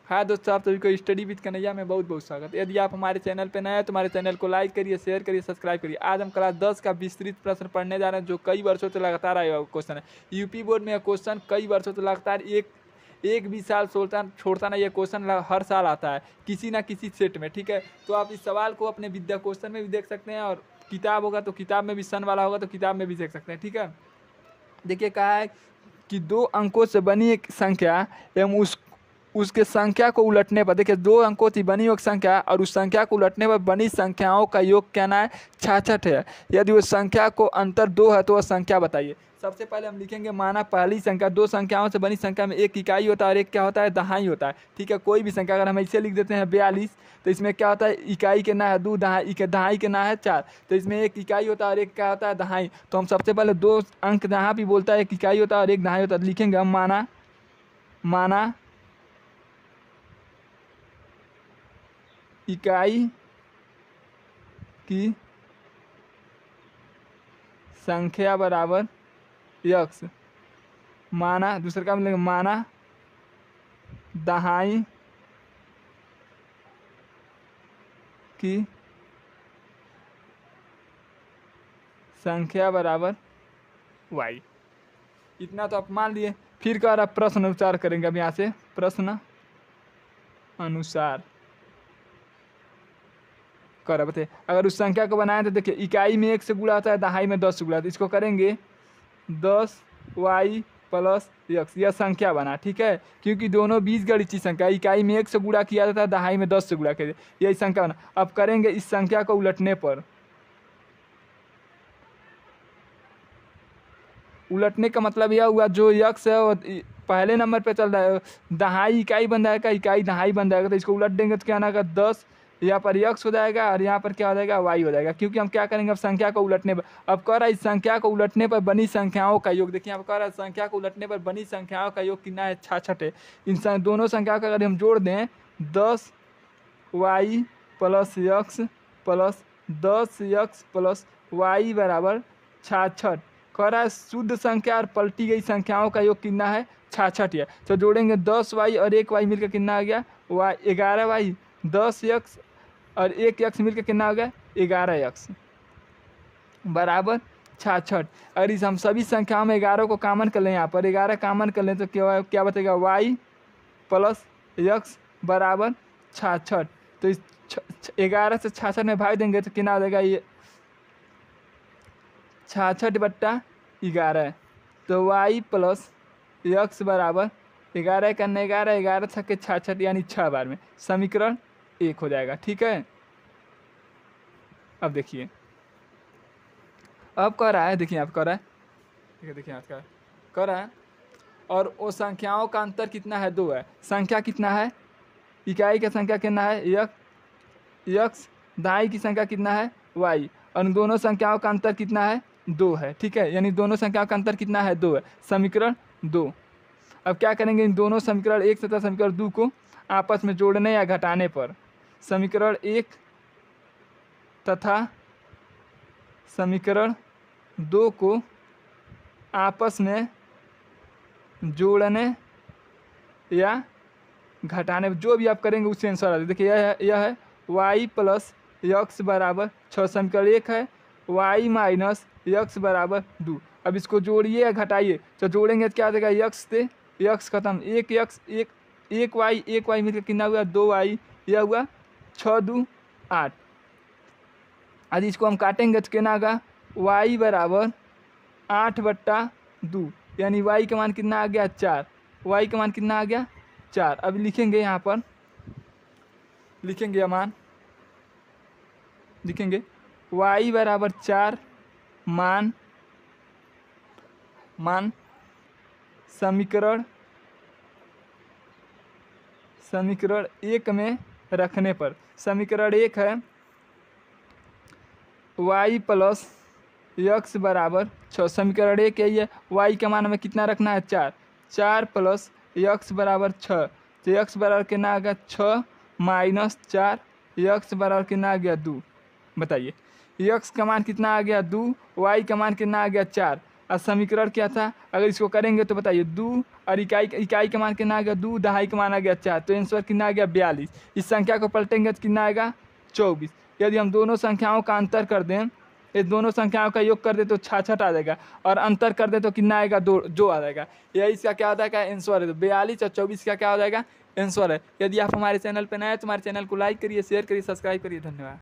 हाँ दोस्तों, आप सभी को स्टडी विद कन्हैया में बहुत बहुत स्वागत है। यदि आप हमारे चैनल पर नए हैं तो हमारे चैनल को लाइक करिए, शेयर करिए, सब्सक्राइब करिए। आज हम क्लास 10 का विस्तृत प्रश्न पढ़ने जा रहे हैं जो कई वर्षों से लगातार आया हुआ क्वेश्चन है। यूपी बोर्ड में यह क्वेश्चन कई वर्षों से लगातार एक भी साल छोड़ता नहीं, यह क्वेश्चन हर साल आता है किसी ना किसी सेट में। ठीक है, तो आप इस सवाल को अपने विद्या क्वेश्चन में भी देख सकते हैं और किताब होगा तो किताब में भी, सन वाला होगा तो किताब में भी देख सकते हैं। ठीक है, देखिए कहा है कि 2 अंकों से बनी एक संख्या एवं उसके संख्या को उलटने पर, देखिए 2 अंकों से बनी एक संख्या और उस संख्या को उलटने पर बनी संख्याओं का योग कहना है 66 है। यदि उस संख्या को अंतर 2 है तो वह संख्या बताइए। सबसे पहले हम लिखेंगे माना पहली संख्या, 2 संख्याओं से बनी संख्या में एक इकाई होता है और एक क्या होता है, दहाई होता है। ठीक है, कोई भी संख्या अगर हम इसे लिख देते हैं 42 तो इसमें क्या होता है, इकाई के ना है 2, दहाई के ना है 4, तो इसमें एक इकाई होता है और एक क्या होता है, दहाई। तो हम सबसे पहले 2 अंक जहाँ भी बोलता है एक इकाई होता है और एक दहाई होता है, लिखेंगे हम माना इकाई की संख्या बराबर यक्स, माना दूसरा का मिलेगा माना दहाई की संख्या बराबर वाई। इतना तो आप मान लिए। फिर कह रहा प्रश्न अनुसार करेंगे। अब यहाँ से प्रश्न अनुसार कर बताइए। अगर उस संख्या को बनाए तो देखिए इकाई में 1 से गुणा होता है, दहाई में 10 से गुणा होता है। इसको करेंगे 10y प्लस यक्स, यह संख्या बना। ठीक है, क्योंकि दोनों बीजगणितीय संख्या, इकाई में 1 से गुणा किया जाता है, दहाई में 10 से गुणा किया जाता है, यही संख्या बना। अब करेंगे इस संख्या को उलटने पर, उलटने का मतलब यह हुआ जो यक्स है वो पहले नंबर पे चल रहा है, दहाई इकाई बन जाएगा, इकाई दहाई बन जाएगा, तो इसको उलट देंगे तो क्या आना का 10, यहाँ पर यक्स हो जाएगा और यहाँ पर क्या हो जाएगा, वाई हो जाएगा। क्योंकि हम क्या करेंगे अब संख्या को उलटने पर। अब कह रहा है इस संख्या को उलटने पर बनी संख्याओं का योग। देखिए अब कह रहा है संख्या को उलटने पर बनी संख्याओं का योग कितना है, 66 है। इन दोनों संख्याओं का अगर हम जोड़ दें 10y प्लस यक्स प्लस 10x प्लस वाई बराबर 66। कह रहा है शुद्ध संख्या और पलटी गई संख्याओं का योग कितना है, 66 है। तो जोड़ेंगे 10y और 1y मिलकर कितना आ गया, 11y, 10x और 1x मिलकर कितना हो गया, 11x बराबर 66। और इस हम सभी संख्याओं में 11 को कॉमन कर लें, यहाँ पर 11 कॉमन कर लें तो क्या बचेगा, y प्लस x बराबर 66। तो इस 11 से 66 में भाग देंगे तो कितना हो जाएगा, ये 66/11। तो y प्लस यक्स बराबर 11 करने 11, 11 छक्के 66 यानी 6 बार में समीकरण 1 हो जाएगा। ठीक है, अब देखिए अब कह रहा है, देखिए आप कह रहा है, देखिए आप कह रहा है और वो संख्याओं का अंतर कितना है, 2 है। संख्या कितना है, इकाई का संख्या कितना है, यक्स, दहाई की संख्या कितना है, वाई, और उन दोनों संख्याओं का अंतर कितना है, 2 है। ठीक है, यानी दोनों संख्याओं का अंतर कितना है, 2 है, समीकरण 2। अब क्या करेंगे, इन दोनों समीकरण 1 तथा समीकरण 2 को आपस में जोड़ने या घटाने पर, समीकरण 1 तथा समीकरण 2 को आपस में जोड़ने या घटाने, जो भी आप करेंगे उससे आंसर आ जाए। देखिए यह है y प्लस यक्स बराबर 6, समीकरण 1 है, y माइनस यक्स बराबर 2। अब इसको जोड़िए या घटाइए, तो जोड़ेंगे तो क्या आ जाएगा, यक्स से यक्स खत्म, 1 यक्स 1 y मिलकर कितना हुआ, 2y, यह हुआ 6 2 8। आज इसको हम काटेंगे तो कितना आएगा, y बराबर 8/2, यानी y का मान कितना आ गया, 4, y का मान कितना आ गया, 4। अब लिखेंगे यहाँ पर, लिखेंगे मान, लिखेंगे y बराबर 4 मान समीकरण 1 में रखने पर, समीकरण 1 है y प्लस यक्स बराबर 6, समीकरण 1 यही है, y का मान हमें कितना रखना है, 4 प्लस यक्स बराबर 6, तो यक्स बराबर कितना आ गया, 6 माइनस 4, यक्स बराबर कितना आ गया, 2। बताइए यक्स का मान कितना आ गया, 2, y का मान कितना आ गया, 4। और समीकरण क्या था, अगर इसको करेंगे तो बताइए 2 और इकाई का मान कितना आ गया 2, दहाई का मान आ गया 4, तो आंसर कितना आ गया 42। इस संख्या को पलटेंगे तो कितना आएगा 24। यदि हम दोनों संख्याओं का अंतर कर दें, इस दोनों संख्याओं का योग कर दे तो 66 आ जाएगा, और अंतर कर दे तो कितना आएगा 2 जो आ जाएगा। यही इसका क्या होता है आंसर है। तो 42 और 24 का क्या हो जाएगा आंसर है। यदि आप हमारे चैनल पर नए हैं तो हमारे चैनल को लाइक करिए, शेयर करिए, सब्सक्राइब करिए। धन्यवाद।